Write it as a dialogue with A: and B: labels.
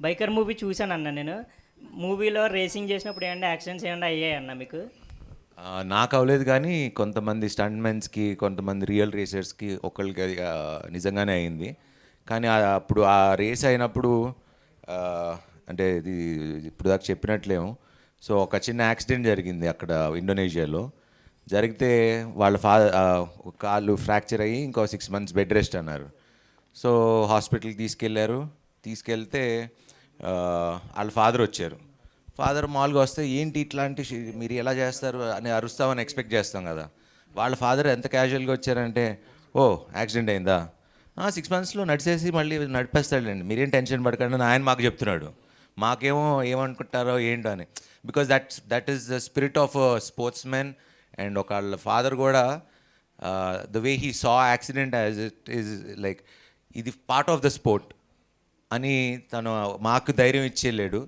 A: Biker movie చూశానన్న నేను. మూవీలో racing చేసినప్పుడు ఏమన్నా యాక్సిడెంట్స్ ఏమన్నా అయ్యాయన్న మీకు?
B: నాకు అవ్వలేదు కానీ కొంతమంది స్టంట్మెన్స్కి, కొంతమంది రియల్ రేసర్స్కి ఒకళ్ళకి అది నిజంగానే అయింది. కానీ అప్పుడు ఆ రేస్ అయినప్పుడు ఆ, అంటే ఇది ఇప్పుడు దాకా చెప్పినట్లేము. సో ఒక చిన్న యాక్సిడెంట్ జరిగింది అక్కడ ఇండోనేషియాలో. జరిగితే వాళ్ళ కాళ్ళు ఫ్రాక్చర్ అయ్యి ఇంకో 6 months బెడ్ రెస్ట్ అన్నారు. సో హాస్పిటల్కి తీసుకెళ్ళారు. తీసుకెళ్తే వాళ్ళ ఫాదర్ వచ్చారు. ఫాదర్ మామూలుగా వస్తే ఏంటి ఇట్లాంటి మీరు ఎలా చేస్తారు అని అరుస్తామని ఎక్స్పెక్ట్ చేస్తాం కదా. వాళ్ళ ఫాదర్ ఎంత క్యాజువల్గా వచ్చారంటే, ఓ యాక్సిడెంట్ అయిందా, 6 monthsలో నడిచేసి మళ్ళీ నడిపేస్తాడండి, మీరేం టెన్షన్ పడకండి అని ఆయన మాకు చెప్తున్నాడు. మాకేమో ఏమనుకుంటారో ఏంటో అని. Because that is the spirit of sports men. And ఒక వాళ్ళ ఫాదర్ కూడా the way he saw accident as it is like ఇది పార్ట్ ఆఫ్ ద స్పోర్ట్ అని తను మాకు ధైర్యం ఇచ్చేయలేడు.